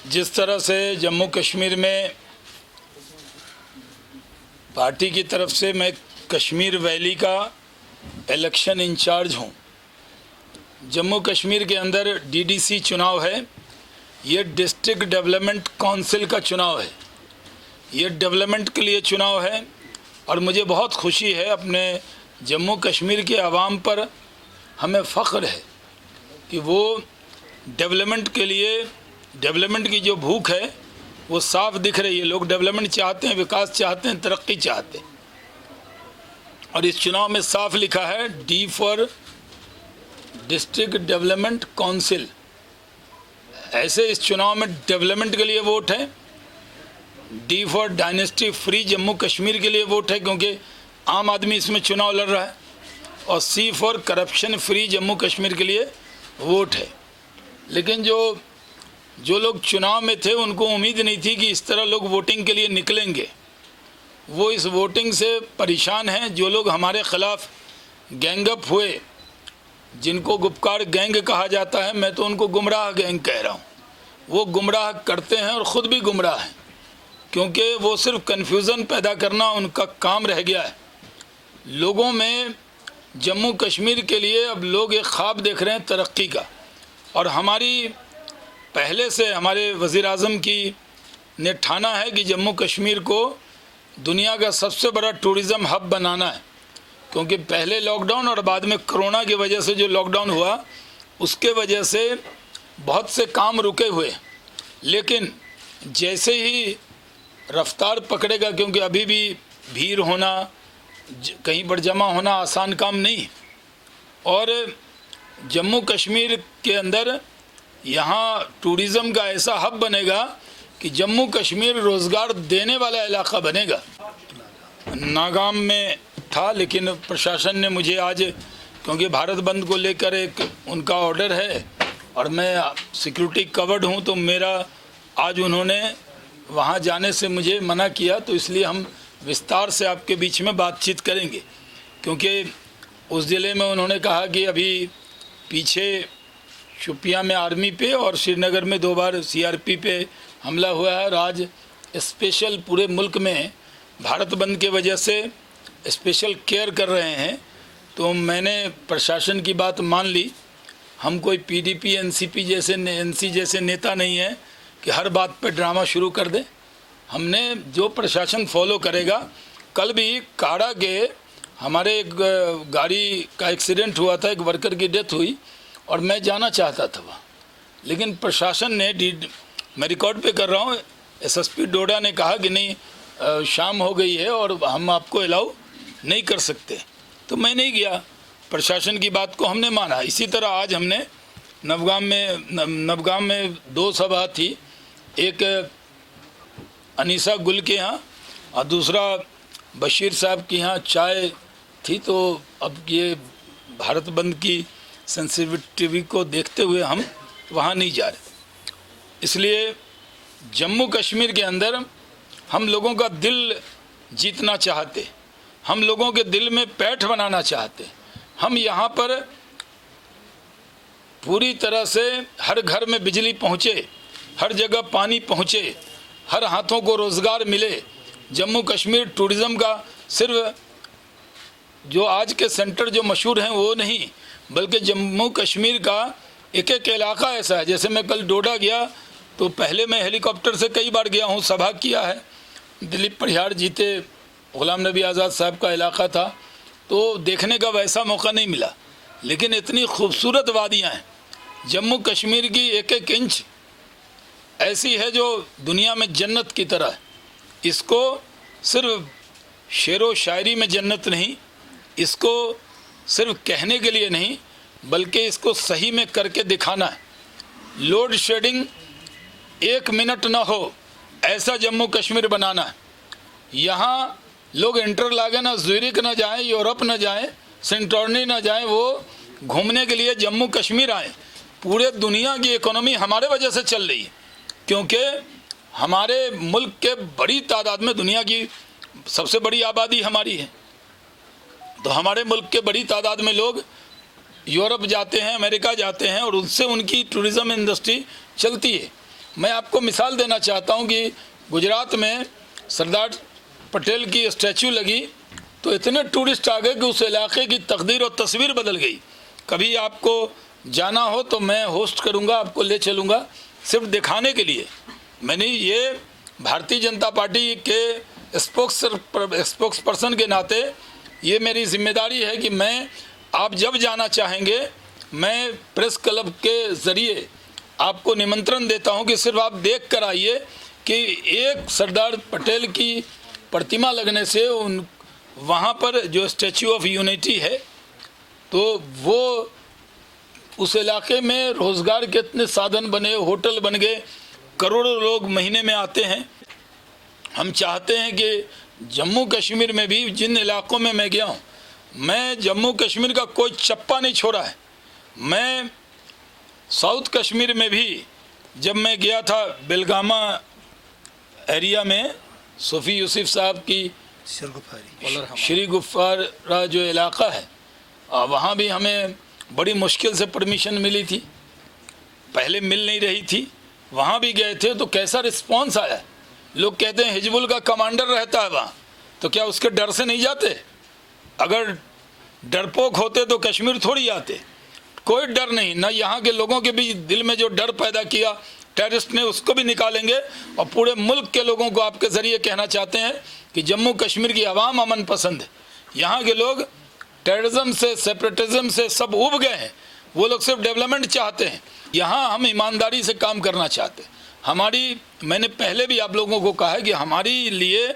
जिस तरह से जम्मू कश्मीर में पार्टी की तरफ से मैं कश्मीर वैली का इलेक्शन इंचार्ज हूँ। जम्मू कश्मीर के अंदर डीडीसी चुनाव है, ये डिस्ट्रिक्ट डेवलपमेंट काउंसिल का चुनाव है, ये डेवलपमेंट के लिए चुनाव है। और मुझे बहुत खुशी है, अपने जम्मू कश्मीर के आवाम पर हमें फ़ख्र है कि वो डेवलपमेंट के लिए, डेवलपमेंट की जो भूख है वो साफ दिख रही है। लोग डेवलपमेंट चाहते हैं, विकास चाहते हैं, तरक्की चाहते हैं। और इस चुनाव में साफ लिखा है D for district development council. ऐसे इस चुनाव में डेवलपमेंट के लिए वोट है, D for dynasty free Jammu Kashmir के लिए वोट है क्योंकि आम आदमी इसमें चुनाव लड़ रहा है, और C for corruption free Jammu Kashmir के लिए वोट है। लेकिन जो लोग चुनाव में थे उनको उम्मीद नहीं थी कि इस तरह लोग वोटिंग के लिए निकलेंगे। वो इस वोटिंग से परेशान हैं। जो लोग हमारे ख़िलाफ़ गैंगअप हुए, जिनको गुपकार गैंग कहा जाता है, मैं तो उनको गुमराह गैंग कह रहा हूँ। वो गुमराह करते हैं और ख़ुद भी गुमराह हैं, क्योंकि वो सिर्फ कन्फ्यूज़न पैदा करना उनका काम रह गया है। लोगों में जम्मू कश्मीर के लिए अब लोग एक ख्वाब देख रहे हैं तरक्की का। और हमारी पहले से हमारे वज़ीर-ए-आज़म की ने ठाना है कि जम्मू कश्मीर को दुनिया का सबसे बड़ा टूरिज़म हब बनाना है, क्योंकि पहले लॉकडाउन और बाद में कोरोना की वजह से जो लॉकडाउन हुआ उसके वजह से बहुत से काम रुके हुए। लेकिन जैसे ही रफ्तार पकड़ेगा, क्योंकि अभी भी भीड़ होना, कहीं पर जमा होना आसान काम नहीं, और जम्मू कश्मीर के अंदर यहाँ टूरिज़म का ऐसा हब बनेगा कि जम्मू कश्मीर रोज़गार देने वाला इलाका बनेगा। नागाम में था, लेकिन प्रशासन ने मुझे आज, क्योंकि भारत बंद को लेकर एक उनका ऑर्डर है और मैं सिक्योरिटी कवर्ड हूँ, तो मेरा आज उन्होंने वहाँ जाने से मुझे मना किया। तो इसलिए हम विस्तार से आपके बीच में बातचीत करेंगे, क्योंकि उस ज़िले में उन्होंने कहा कि अभी पीछे शोपियां में आर्मी पे और श्रीनगर में 2 बार सीआरपी पे हमला हुआ है, और आज स्पेशल पूरे मुल्क में भारत बंद के वजह से स्पेशल केयर कर रहे हैं। तो मैंने प्रशासन की बात मान ली। हम कोई पीडीपी एनसीपी जैसे एनसी जैसे नेता नहीं है कि हर बात पे ड्रामा शुरू कर दें। हमने जो प्रशासन फॉलो करेगा। कल भी काड़ा के हमारे एक गाड़ी का एक्सीडेंट हुआ था, एक वर्कर की डेथ हुई, और मैं जाना चाहता था वहाँ, लेकिन प्रशासन ने, मैं रिकॉर्ड पे कर रहा हूँ, एसएसपी डोडा ने कहा कि नहीं शाम हो गई है और हम आपको अलाउ नहीं कर सकते। तो मैं नहीं गया, प्रशासन की बात को हमने माना। इसी तरह आज हमने नवगाम में 2 सभा थी, एक अनीसा गुल के यहाँ और दूसरा बशीर साहब के यहाँ चाय थी। तो अब ये भारत बंद की सेंसिटिविटी को देखते हुए हम वहाँ नहीं जा रहे। इसलिए जम्मू कश्मीर के अंदर हम लोगों का दिल जीतना चाहते, हम लोगों के दिल में पैठ बनाना चाहते। हम यहाँ पर पूरी तरह से हर घर में बिजली पहुँचे, हर जगह पानी पहुँचे, हर हाथों को रोज़गार मिले। जम्मू कश्मीर टूरिज़म का सिर्फ जो आज के सेंटर जो मशहूर हैं वो नहीं, बल्कि जम्मू कश्मीर का एक एक इलाका ऐसा है। जैसे मैं कल डोडा गया तो पहले मैं हेलीकॉप्टर से कई बार गया हूँ, सभा किया है। दिलीप परिहार जीते गुलाम नबी आज़ाद साहब का इलाका था, तो देखने का वैसा मौका नहीं मिला। लेकिन इतनी खूबसूरत वादियाँ हैं जम्मू कश्मीर की, एक एक इंच ऐसी है जो दुनिया में जन्नत की तरह है। इसको सिर्फ शेरो शायरी में जन्नत नहीं, इसको सिर्फ कहने के लिए नहीं, बल्कि इसको सही में करके दिखाना है। लोड शेडिंग 1 मिनट ना हो, ऐसा जम्मू कश्मीर बनाना है। यहाँ लोग इंटरलागन ना, ज़्यूरिख ना जाएं, यूरोप ना जाएं, सेंटोर्नी ना जाएं, वो घूमने के लिए जम्मू कश्मीर आएँ। पूरे दुनिया की इकोनॉमी हमारे वजह से चल रही है, क्योंकि हमारे मुल्क के बड़ी तादाद में, दुनिया की सबसे बड़ी आबादी हमारी है, तो हमारे मुल्क के बड़ी तादाद में लोग यूरोप जाते हैं, अमेरिका जाते हैं, और उससे उनकी टूरिज़म इंडस्ट्री चलती है। मैं आपको मिसाल देना चाहता हूं कि गुजरात में सरदार पटेल की स्टैचू लगी तो इतने टूरिस्ट आ गए कि उस इलाके की तकदीर और तस्वीर बदल गई। कभी आपको जाना हो तो मैं होस्ट करूंगा, आपको ले चलूंगा सिर्फ दिखाने के लिए। मैंने ये भारतीय जनता पार्टी के स्पोक्स पर्सन के नाते ये मेरी जिम्मेदारी है कि मैं, आप जब जाना चाहेंगे, मैं प्रेस क्लब के ज़रिए आपको निमंत्रण देता हूं कि सिर्फ आप देख कर आइए कि एक सरदार पटेल की प्रतिमा लगने से वहाँ पर जो स्टैचू ऑफ यूनिटी है, तो वो उस इलाके में रोज़गार के इतने साधन बने, होटल बन गए, करोड़ों लोग महीने में आते हैं। हम चाहते हैं कि जम्मू कश्मीर में भी जिन इलाकों में मैं गया हूँ, मैं जम्मू कश्मीर का कोई चप्पा नहीं छोड़ा है। मैं साउथ कश्मीर में भी जब मैं गया था बेलगामा एरिया में, सूफी यूसुफ साहब की श्री गुफ्फारा जो इलाका है, वहाँ भी हमें बड़ी मुश्किल से परमिशन मिली थी, पहले मिल नहीं रही थी। वहाँ भी गए थे तो कैसा रिस्पांस आया। लोग कहते हैं हिजबुल का कमांडर रहता है वहाँ, तो क्या उसके डर से नहीं जाते? अगर डरपोक होते तो कश्मीर थोड़ी आते। कोई डर नहीं, ना यहाँ के लोगों के भी दिल में जो डर पैदा किया टेररिस्ट ने, उसको भी निकालेंगे। और पूरे मुल्क के लोगों को आपके ज़रिए कहना चाहते हैं कि जम्मू कश्मीर की आवाम अमन पसंद है। यहाँ के लोग टेररिज्म से, सेपरेटिज्म से सब उब गए हैं। वो लोग सिर्फ डेवलपमेंट चाहते हैं। यहाँ हम ईमानदारी से काम करना चाहते हैं। मैंने पहले भी आप लोगों को कहा है कि हमारी लिए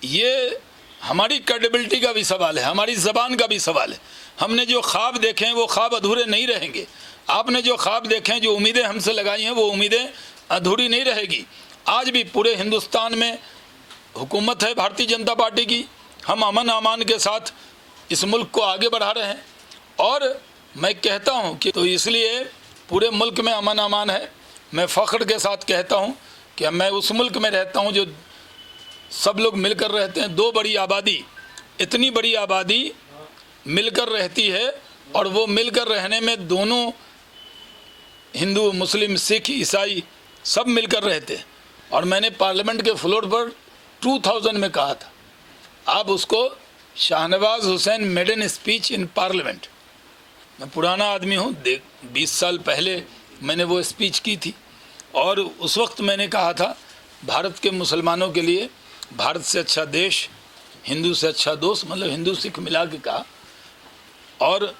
ये हमारी क्रेडिबिलिटी का भी सवाल है, हमारी ज़बान का भी सवाल है। हमने जो ख्वाब देखे हैं वो ख्वाब अधूरे नहीं रहेंगे। आपने जो ख्वाब देखे हैं, जो उम्मीदें हमसे लगाई हैं, वो उम्मीदें अधूरी नहीं रहेगी। आज भी पूरे हिंदुस्तान में हुकूमत है भारतीय जनता पार्टी की। हम अमन अमान के साथ इस मुल्क को आगे बढ़ा रहे हैं। और मैं कहता हूँ कि तो इसलिए पूरे मुल्क में अमन अमान है। मैं फ़ख्र के साथ कहता हूँ कि मैं उस मुल्क में रहता हूँ जो सब लोग मिलकर रहते हैं। दो बड़ी आबादी, इतनी बड़ी आबादी मिलकर रहती है, और वो मिलकर रहने में दोनों हिंदू, मुस्लिम, सिख, ईसाई सब मिलकर रहते हैं। और मैंने पार्लियामेंट के फ्लोर पर 2000 में कहा था, आप उसको Shahnawaz Hussain maiden speech in parliament. मैं पुराना आदमी हूँ, 20 साल पहले मैंने वो स्पीच की थी। और उस वक्त मैंने कहा था, भारत के मुसलमानों के लिए भारत से अच्छा देश, हिंदू से अच्छा दोस्त, मतलब हिंदू सिख मिला के कहा, और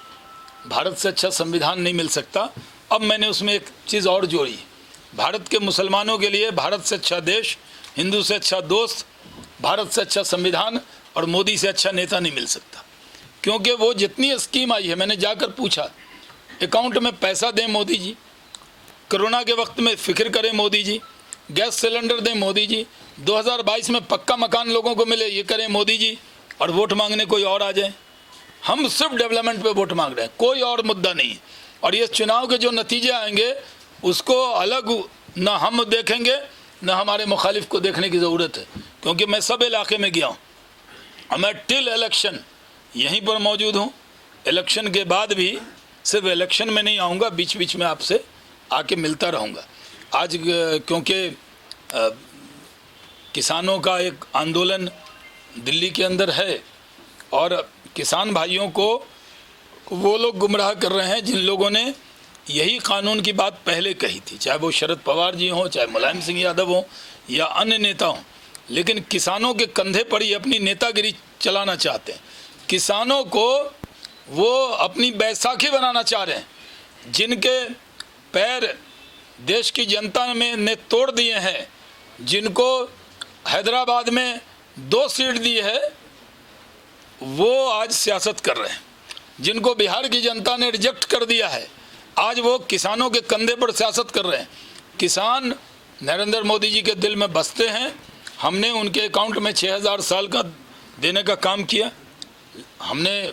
भारत से अच्छा संविधान नहीं मिल सकता। अब मैंने उसमें एक चीज़ और जोड़ी, भारत के मुसलमानों के लिए भारत से अच्छा देश, हिंदू से अच्छा दोस्त, भारत से अच्छा संविधान और मोदी से अच्छा नेता नहीं मिल सकता। क्योंकि वो जितनी स्कीम आई है, मैंने जाकर पूछा, अकाउंट में पैसा दें मोदी जी, कोरोना के वक्त में फ़िक्र करें मोदी जी, गैस सिलेंडर दें मोदी जी, 2022 में पक्का मकान लोगों को मिले, ये करें मोदी जी, और वोट मांगने कोई और आ जाए। हम सिर्फ डेवलपमेंट पे वोट मांग रहे हैं, कोई और मुद्दा नहीं है। और ये चुनाव के जो नतीजे आएंगे उसको अलग ना हम देखेंगे, ना हमारे मुखालिफ को देखने की ज़रूरत है। क्योंकि मैं सब इलाके में गया हूँ, मैं टिल इलेक्शन यहीं पर मौजूद हूँ। इलेक्शन के बाद भी सिर्फ इलेक्शन में नहीं आऊँगा, बीच बीच में आपसे आके मिलता रहूँगा। आज क्योंकि किसानों का एक आंदोलन दिल्ली के अंदर है, और किसान भाइयों को वो लोग गुमराह कर रहे हैं जिन लोगों ने यही कानून की बात पहले कही थी, चाहे वो शरद पवार जी हों, चाहे मुलायम सिंह यादव हों या अन्य नेता हों। लेकिन किसानों के कंधे पर ही अपनी नेतागिरी चलाना चाहते हैं। किसानों को वो अपनी बैसाखी बनाना चाह रहे हैं, जिनके पैर देश की जनता ने तोड़ दिए हैं, जिनको हैदराबाद में 2 सीट दी है, वो आज सियासत कर रहे हैं। जिनको बिहार की जनता ने रिजेक्ट कर दिया है, आज वो किसानों के कंधे पर सियासत कर रहे हैं। किसान नरेंद्र मोदी जी के दिल में बसते हैं। हमने उनके अकाउंट में 6000 साल का देने का काम किया, हमने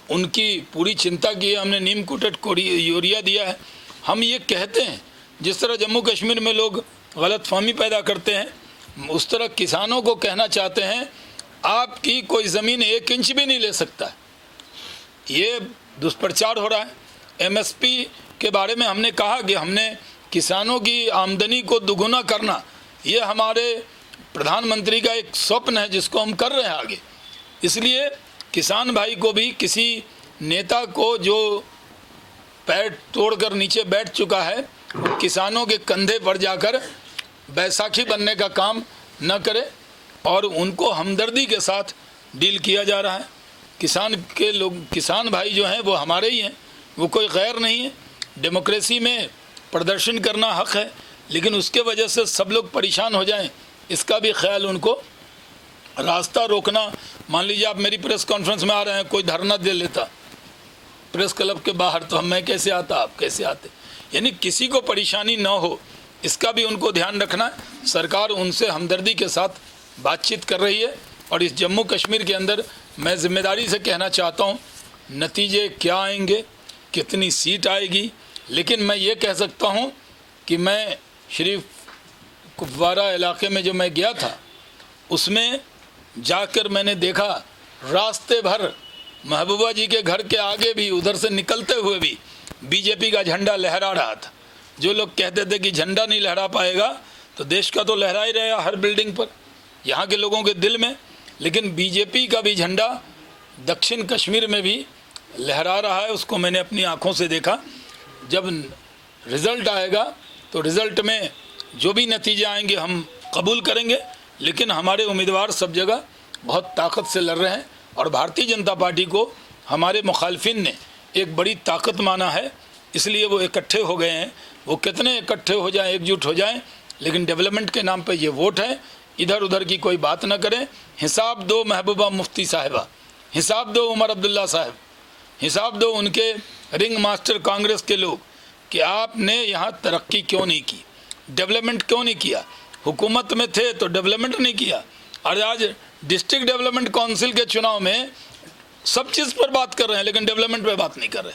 उनकी पूरी चिंता की है, हमने नीम कोटेड यूरिया दिया है। हम ये कहते हैं, जिस तरह जम्मू कश्मीर में लोग गलतफहमी पैदा करते हैं, उस तरह किसानों को कहना चाहते हैं, आपकी कोई ज़मीन 1 इंच भी नहीं ले सकता। ये दुष्प्रचार हो रहा है। MSP के बारे में हमने कहा कि हमने किसानों की आमदनी को दुगुना करना, ये हमारे प्रधानमंत्री का एक स्वप्न है जिसको हम कर रहे हैं आगे। इसलिए किसान भाई को भी किसी नेता को जो पैर तोड़कर नीचे बैठ चुका है, वो किसानों के कंधे पर जाकर बैसाखी बनने का काम न करे और उनको हमदर्दी के साथ डील किया जा रहा है। किसान भाई जो हैं वो हमारे ही हैं, वो कोई गैर नहीं है। डेमोक्रेसी में प्रदर्शन करना हक है, लेकिन उसके वजह से सब लोग परेशान हो जाएं, इसका भी ख्याल उनको। रास्ता रोकना, मान लीजिए आप मेरी प्रेस कॉन्फ्रेंस में आ रहे हैं, कोई धरना दे लेता प्रेस क्लब के बाहर, तो मैं कैसे आता, आप कैसे आते, यानी किसी को परेशानी ना हो, इसका भी उनको ध्यान रखना है। सरकार उनसे हमदर्दी के साथ बातचीत कर रही है और इस जम्मू कश्मीर के अंदर मैं ज़िम्मेदारी से कहना चाहता हूँ, नतीजे क्या आएंगे, कितनी सीट आएगी, लेकिन मैं ये कह सकता हूँ कि मैं श्री कुपवारा इलाके में जो मैं गया था, उसमें जाकर मैंने देखा रास्ते भर महबूबा जी के घर के आगे भी, उधर से निकलते हुए भी बीजेपी का झंडा लहरा रहा था। जो लोग कहते थे कि झंडा नहीं लहरा पाएगा, तो देश का तो लहरा ही रहेगा हर बिल्डिंग पर, यहाँ के लोगों के दिल में। लेकिन बीजेपी का भी झंडा दक्षिण कश्मीर में भी लहरा रहा है, उसको मैंने अपनी आँखों से देखा। जब रिज़ल्ट आएगा तो रिज़ल्ट में जो भी नतीजे आएंगे हम कबूल करेंगे, लेकिन हमारे उम्मीदवार सब जगह बहुत ताकत से लड़ रहे हैं और भारतीय जनता पार्टी को हमारे मुखालफिन ने एक बड़ी ताकत माना है, इसलिए वो इकट्ठे हो गए हैं। वो कितने इकट्ठे हो जाएं, एकजुट हो जाएं, लेकिन डेवलपमेंट के नाम पे ये वोट है, इधर उधर की कोई बात ना करें। हिसाब दो महबूबा मुफ्ती साहिबा, हिसाब दो उमर अब्दुल्ला साहब, हिसाब दो उनके रिंग मास्टर कांग्रेस के लोग कि आपने यहाँ तरक्की क्यों नहीं की, डेवलपमेंट क्यों नहीं किया। हुकूमत में थे तो डेवलपमेंट नहीं किया, और आज डिस्ट्रिक्ट डेवलपमेंट काउंसिल के चुनाव में सब चीज़ पर बात कर रहे हैं, लेकिन डेवलपमेंट पे बात नहीं कर रहे।